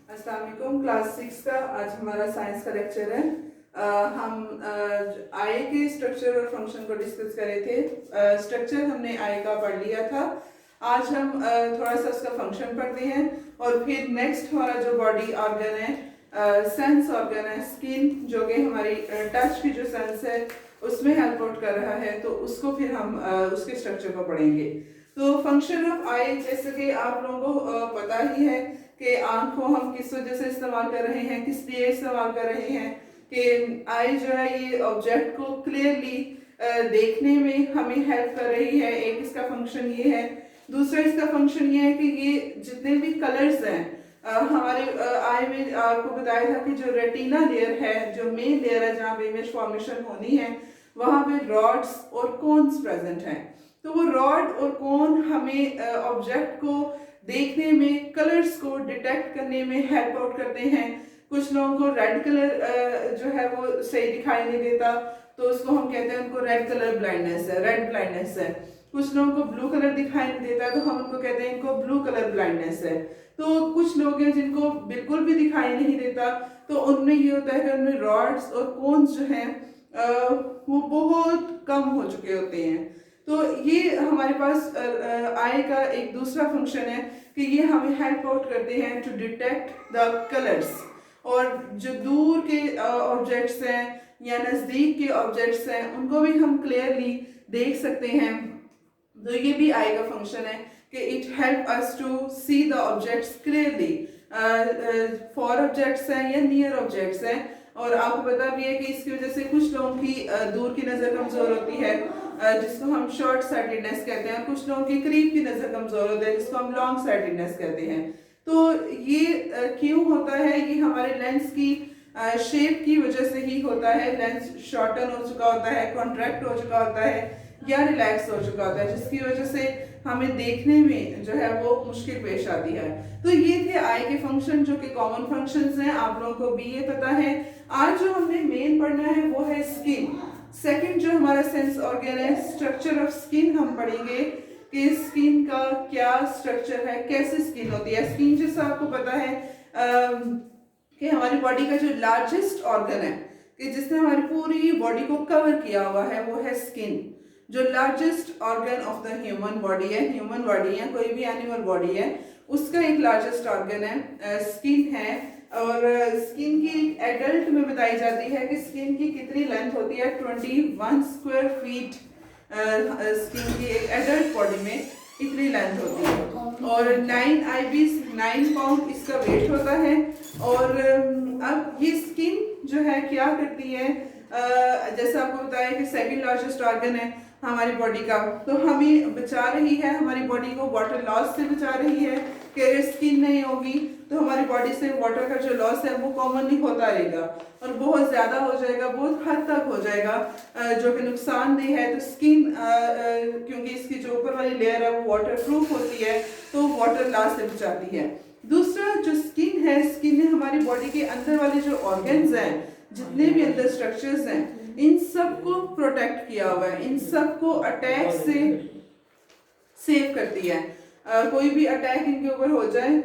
अस्सलाम वालेकुम। क्लास 6 का आज हमारा साइंस का लेक्चर है। हम आई के स्ट्रक्चर और फंक्शन को डिस्कस कर रहे थे। स्ट्रक्चर हमने आई का पढ़ लिया था। आज हम थोड़ा सा उसका फंक्शन पढ़ते हैं और फिर नेक्स्ट हमारा जो बॉडी ऑर्गन है, सेंस ऑर्गन है स्किन, जो कि हमारी टच की जो सेंस है उसमें हेल्प आउट कर रहा है, तो उसको फिर हम उसके स्ट्रक्चर को पढ़ेंगे। तो फंक्शन ऑफ आई, जैसे कि आप लोगों को पता ही है कि आंख को हम किस वजह से इस्तेमाल कर रहे हैं, किस लिए इस्तेमाल कर रहे हैं, कि आई जो है ये ऑब्जेक्ट को क्लियरली देखने में हमें हेल्प कर रही है। एक इसका फंक्शन ये है। दूसरा इसका फंक्शन ये है कि ये जितने भी कलर्स हैं हमारे आई में, आपको बताया था कि जो रेटिना लेयर है, जो मेन लेयर है जहाँ पे इमेज फॉर्मेशन होनी है, वहाँ पे रॉड्स और कोन्स प्रेजेंट हैं। तो वो रॉड और कोन हमें ऑब्जेक्ट को देखने में, कलर्स को डिटेक्ट करने में हेल्प आउट करते हैं। कुछ लोगों को रेड कलर जो है वो सही दिखाई नहीं देता, तो उसको हम कहते हैं उनको रेड कलर ब्लाइंडनेस है, रेड ब्लाइंडनेस है। कुछ लोगों को ब्लू कलर दिखाई नहीं देता, तो हम उनको कहते हैं इनको ब्लू कलर ब्लाइंडनेस है। तो कुछ लोग हैं जिनको बिल्कुल भी दिखाई नहीं देता, तो उनमें ये होता है कि उनमें रॉड्स और कोन्स जो हैं वो बहुत कम हो चुके होते हैं। तो ये हमारे पास आई का एक दूसरा फंक्शन है कि ये हमें हेल्प आउट करते हैं टू डिटेक्ट द कलर्स। और जो दूर के ऑब्जेक्ट्स हैं या नज़दीक के ऑब्जेक्ट्स हैं उनको भी हम क्लियरली देख सकते हैं। तो ये भी आई का फंक्शन है कि it help us to see the objects clearly. For objects हैं या नियर ऑब्जेक्ट्स हैं, और आपको पता भी है कि इसकी वजह से कुछ लोगों की दूर की नज़र कमज़ोर होती है, जिसको हम शॉर्ट साइटेडनेस कहते हैं, और कुछ लोगों की करीब की नज़र कमज़ोर होती है, जिसको हम लॉन्ग साइटेडनेस कहते हैं। तो ये क्यों होता है? ये हमारे लेंस की शेप की वजह से ही होता है। लेंस शॉर्टन हो चुका होता है, कॉन्ट्रैक्ट हो चुका होता है या रिलैक्स हो चुका होता है, जिसकी वजह से हमें देखने में जो है वो मुश्किल पेश आती है। तो ये थे आई के फंक्शन, जो कि कॉमन फंक्शंस हैं, आप लोगों को भी ये पता है। आज जो हमने मेन पढ़ना है वो है स्किन। सेकंड जो हमारा सेंस ऑर्गन है, स्ट्रक्चर ऑफ स्किन, हम पढ़ेंगे कि स्किन का क्या स्ट्रक्चर है, कैसे स्किन होती है। स्किन जैसा आपको पता है कि हमारी बॉडी का जो लार्जेस्ट ऑर्गन है, कि जिसने हमारी पूरी बॉडी को कवर किया हुआ है, वो है स्किन। जो largest organ of the human body है, ह्यूमन बॉडी है, कोई भी एनिमल बॉडी है, उसका एक लार्जेस्ट ऑर्गन है, स्किन है। और स्किन की एडल्ट में बताई जाती है कि स्किन की कितनी लेंथ होती है, 21 स्क्वायर फीट स्किन की एक एडल्ट बॉडी में इतनी लेंथ होती है। और 9 IBs 9 पाउंड इसका वेट होता है। और अब ये स्किन जो है क्या करती है, जैसा आपको बताया कि सेकंड लार्जेस्ट ऑर्गन है हमारी बॉडी का, तो हमें बचा रही है, हमारी बॉडी को वाटर लॉस से बचा रही है। कि अगर स्किन नहीं होगी तो हमारी बॉडी से वाटर का जो लॉस है वो कॉमनली होता रहेगा और बहुत ज़्यादा हो जाएगा, बहुत हद तक हो जाएगा, जो कि नुकसानदेह है। तो स्किन क्योंकि इसकी जो ऊपर वाली लेयर है वो वाटर प्रूफ होती है, तो वाटर लॉस से बचाती है। दूसरा जो स्किन है, स्किन ने हमारी बॉडी के अंदर वाले जो ऑर्गन्स हैं, जितने भी अंदर स्ट्रक्चर्स हैं, इन सब को प्रोटेक्ट किया हुआ है, इन सब को अटैक से सेव करती है। कोई भी अटैक इनके ऊपर हो जाए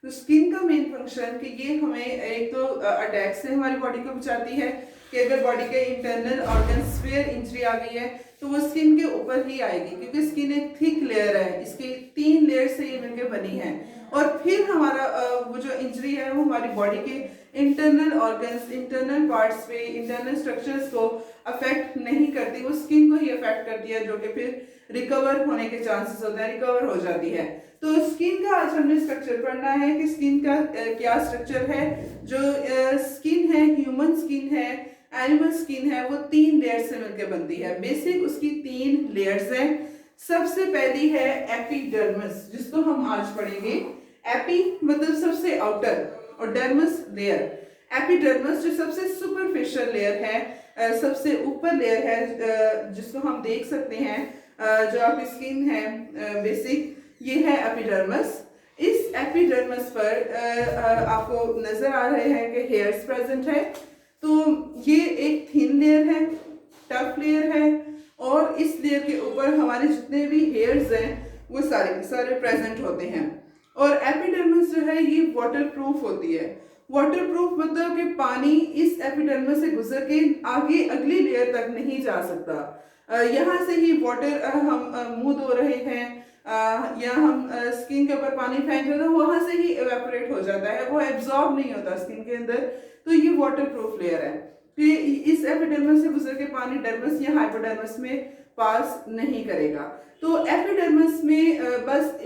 तो स्किन का मेन फंक्शन कि ये हमें एक तो अटैक से हमारी बॉडी को बचाती है, कि अगर बॉडी के इंटरनल ऑर्गन्स पे इंजरी आ गई है तो वो स्किन के ऊपर ही आएगी, क्योंकि स्किन एक थिक लेयर है, इसकी 3 लेयर से ये मिलकर बनी है। और फिर हमारा वो जो इंजरी है वो हमारी बॉडी के इंटरनल ऑर्गन्स, इंटरनल पार्ट्स पे, इंटरनल स्ट्रक्चर्स को अफेक्ट नहीं करती, वो स्किन को ही अफेक्ट करती है, जो कि फिर रिकवर होने के चांसेस होते हैं, रिकवर हो जाती है। तो स्किन का आज हमने स्ट्रक्चर पढ़ना है कि स्किन का क्या स्ट्रक्चर है। जो स्किन है, ह्यूमन स्किन है, एनिमल स्किन है, वो 3 लेयर से मिलकर बनती है। बेसिक उसकी 3 लेयर्स हैं। सबसे पहली है एपिडर्मिस, जिसको हम आज पढ़ेंगे। एपी मतलब सबसे आउटर और डर्मिस लेयर। एपिडर्मिस जो सबसे सुपरफिशियल लेयर है, सबसे ऊपर लेयर है, जिसको हम देख सकते हैं, जो आपकी स्किन है बेसिक, ये है एपिडर्मिस। इस एपिडर्मिस पर आपको नजर आ रहे हैं कि हेयर्स प्रेजेंट है। तो ये एक थिन लेयर है, टफ लेयर है, और इस लेयर के ऊपर हमारे जितने भी हेयर्स हैं वो सारे के सारे प्रेजेंट होते हैं। और एपिडर्मिस जो है ये वाटर प्रूफ होती है। वाटर प्रूफ मतलब कि पानी इस एपिडर्मिस से गुजर के आगे अगली लेयर तक नहीं जा सकता। यहाँ से ही वाटर हम मुंह धो रहे हैं या हम स्किन के ऊपर पानी फेंक रहे हैं, वहां से ही एवेपोरेट हो जाता है, वो एब्जॉर्ब नहीं होता स्किन के अंदर। तो ये वाटर प्रूफ लेयर है। तो इस एपिडर्मिस से गुजर के पानी डर्मिस या हाइपोडर्मिस में पास नहीं करेगा। तो एपिडर्मिस में बस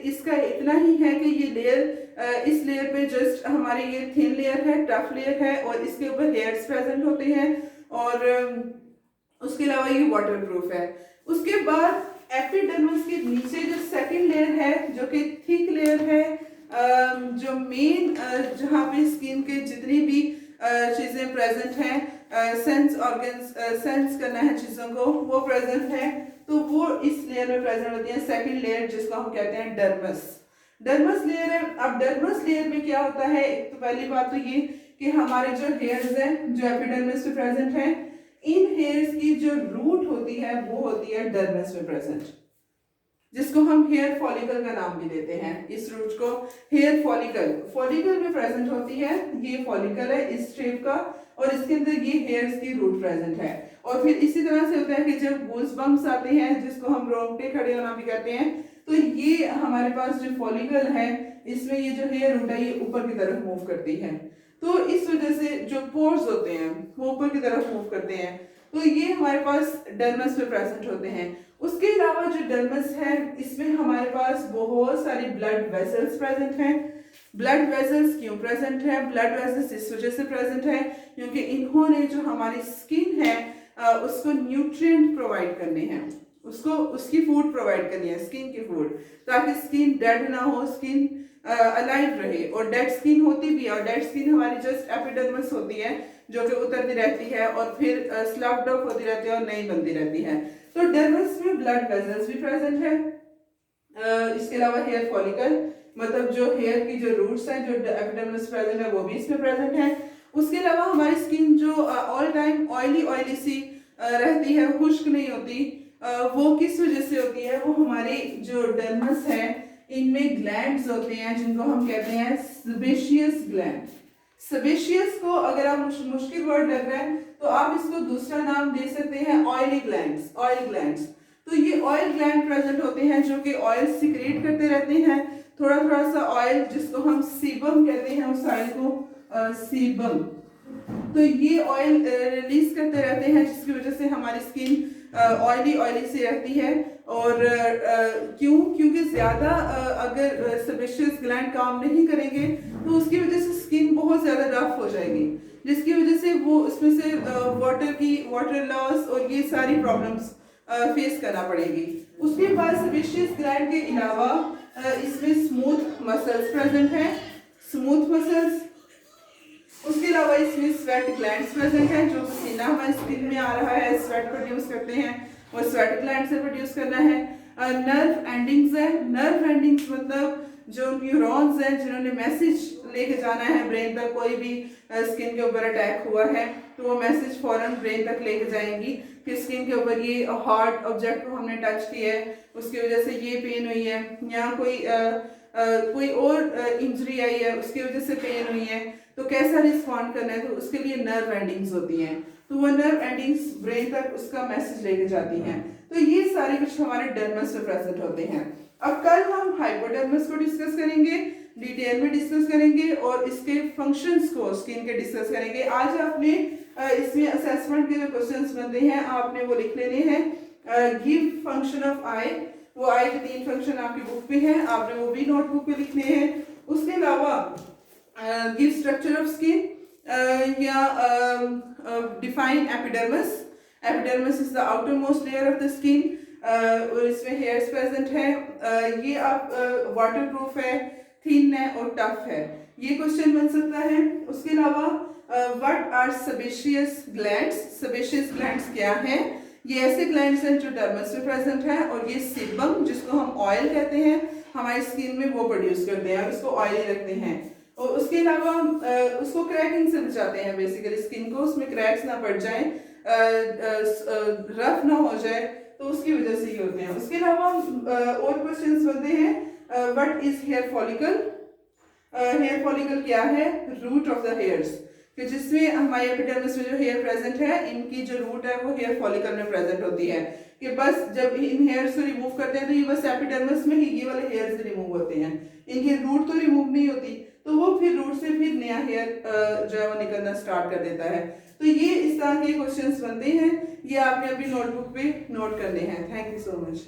इसका इतना ही है कि ये लेयर, इस लेयर पे जस्ट हमारी ये थिन लेयर है, टफ लेयर है, और इसके ऊपर हेयर्स प्रेजेंट होते हैं, और उसके अलावा ये वाटर प्रूफ है। उसके बाद एपिडर्मिस के नीचे जो सेकंड लेयर है जो कि थिक लेयर है, जो मेन जहाँ पे स्किन के जितनी भी चीजें प्रेजेंट हैं, सेंस ऑर्गन्स सेंस करना है चीजों को, वो प्रेजेंट है, तो वो इस लेयर में प्रेजेंट होती है। सेकंड लेयर जिसको हम कहते हैं डर्मस, डर्मस लेयर है। अब डर्मस लेयर में क्या होता है, एक तो पहली बात तो ये कि हमारे जो हेयर्स हैं जो एपिडर्मिस में प्रेजेंट हैं, इन हेयर्स की जो रूट होती है वो होती है डर्मिस में प्रेजेंट, जिसको हम हेयर फॉलिकल का नाम भी देते हैं। इस रूट को हेयर फॉलिकल में प्रेजेंट होती है। ये फॉलिकल है इस शेप का, और इसके अंदर ये हेयर्स की रूट प्रेजेंट है। और फिर इसी तरह से होता है कि जब गूज बम्प्स आते हैं, जिसको हम रोंगटे खड़े होना भी कहते हैं, तो ये हमारे पास जो फॉलिकल है इसमें ये जो हेयर रूट है ये ऊपर की तरफ मूव करती है। तो इस वजह से जो पोर्स होते हैं वो ऊपर की तरफ मूव करते हैं। तो ये हमारे पास डर्मस में प्रेजेंट होते हैं। उसके अलावा जो डर्मस है इसमें हमारे पास बहुत सारी ब्लड वेसल्स प्रेजेंट हैं। ब्लड वेसल्स क्यों प्रेजेंट है? ब्लड वेसल्स इस वजह से प्रेजेंट है क्योंकि इन्होंने जो हमारी स्किन है उसको न्यूट्रिएंट प्रोवाइड करने हैं, उसको उसकी फूड प्रोवाइड करनी है, स्किन की फूड, ताकि स्किन डेड ना हो, स्किन अलाइव रहे। और डेड स्किन होती भी है, और डेड स्किन हमारी जस्ट एपिडर्मिस होती है जो कि उतरती रहती है और फिर स्लफ्ड अप होती रहती है और नई बनती रहती है। तो डर्मिस में ब्लड वेसल्स भी प्रेजेंट है। इसके अलावा हेयर फॉलिकल, मतलब जो हेयर की जो रूट्स हैं जो एपिडर्मिस प्रेजेंट है वो भी इसमें प्रेजेंट है। उसके अलावा हमारी स्किन जो ऑल टाइम ऑयली सी रहती है, खुश्क नहीं होती, वो किस वजह से होती है? वो हमारी जो डर्मस है इनमें ग्लैंड्स होते हैं जिनको हम कहते हैं सेबेशियस ग्लैंड। सेबेशियस को अगर आप मुश्किल वर्ड लग रहा है तो आप इसको दूसरा नाम दे सकते हैं ऑयली ग्लैंड्स, ऑयल ग्लैंड्स। तो ये ऑयल ग्लैंड प्रेजेंट होते हैं जो कि ऑयल सिक्रेट करते रहते हैं, थोड़ा थोड़ा सा ऑयल, जिसको हम सीबम कहते हैं, उस ऑयल को सीबम। तो ये ऑयल रिलीज करते रहते हैं जिसकी वजह से हमारी स्किन ऑयली सी रहती है। और क्योंकि ज्यादा अगर सेबेशियस ग्लैंड काम नहीं करेंगे तो उसकी वजह से स्किन बहुत ज्यादा रफ हो जाएगी, जिसकी वजह से वो उसमें से वाटर लॉस और ये सारी प्रॉब्लम्स फेस करना पड़ेगी। उसके बाद सेबेशियस ग्लैंड के अलावा इसमें स्मूथ मसल्स प्रेजेंट हैं, स्मूथ मसल्स। उसके अलावा इसमें स्वेट ग्लैंड्स प्रेजेंट हैं, जो पसीना हमारे स्किन में आ रहा है, स्वेट प्रोड्यूस करते हैं, वो स्वेट ग्लैंड से प्रोड्यूस करना है। नर्व एंडिंग्स है, नर्व एंडिंग्स मतलब जो न्यूरॉन्स हैं जिन्होंने मैसेज लेके जाना है ब्रेन तक, कोई भी स्किन के ऊपर अटैक हुआ है तो वो मैसेज फौरन ब्रेन तक लेके जाएंगी। फिर स्किन के ऊपर ये हार्ड ऑब्जेक्ट को हमने टच किया है, उसकी वजह से ये पेन हुई है, या कोई और इंजरी आई है उसकी वजह से पेन हुई है, तो कैसा रिस्पॉन्ड करना है, तो उसके लिए नर्व एंडिंग्स होती हैं। तो वो नर्व एंडिंग्स ब्रेन तक उसका मैसेज लेके जाती हैं। तो ये सारे कुछ हमारे डर्मस में प्रेजेंट होते हैं। अब कल हम हाइपोडर्मस को डिस्कस करेंगे, डिटेल में डिस्कस करेंगे और इसके फंक्शंस को स्किन के डिस्कस करेंगे। आज आपने इसमें असेसमेंट के जो क्वेश्चंस बनते हैं आपने वो लिख लेने हैं। गिव फंक्शन ऑफ आई, वो आई के 3 फंक्शन आपकी बुक पे हैं, आपने वो भी नोटबुक पे लिखने हैं। उसके अलावा गिव स्ट्रक्चर ऑफ स्किन या define epidermis. Epidermis is the outer most layer of the skin, और इसमें हेयर्स प्रेजेंट है। ये आप वाटर प्रूफ है, थिन है और टफ है, ये क्वेश्चन बन सकता है। उसके अलावा what are sebaceous glands, sebaceous glands क्या हैं? ये ऐसे ग्लैंड्स हैं जो डर्मस में प्रेजेंट है, और ये सीबम जिसको हम ऑयल कहते हैं हमारी स्किन में वो प्रोड्यूस करते हैं और उसको ऑयली रखते हैं। और उसके अलावा उसको क्रैकिंग से बचाते हैं, बेसिकली स्किन को उसमें क्रैक्स ना पड़ जाए, रफ ना हो जाए, तो उसकी वजह से ये होते हैं। उसके अलावा और क्वेश्चंस बनते हैं, what is hair follicle. Hair follicle क्या है? रूट ऑफ द हेयर्स, कि जिसमें हमारे एपिडर्मिस में जो हेयर प्रेजेंट है, इनकी जो रूट है वो हेयर फॉलिकल में प्रेजेंट होती है। कि बस जब इन हेयर्स को रिमूव करते हैं तो ये बस एपिडर्मिस में ही ये वाले हेयर्स रिमूव होते हैं, इनकी रूट तो रिमूव नहीं होती, तो वो फिर रूट से फिर नया हेयर जो है वो निकलना स्टार्ट कर देता है। तो ये इस तरह के क्वेश्चंस बनते हैं, ये आपने अपनी नोटबुक पे नोट करने हैं। Thank you so much.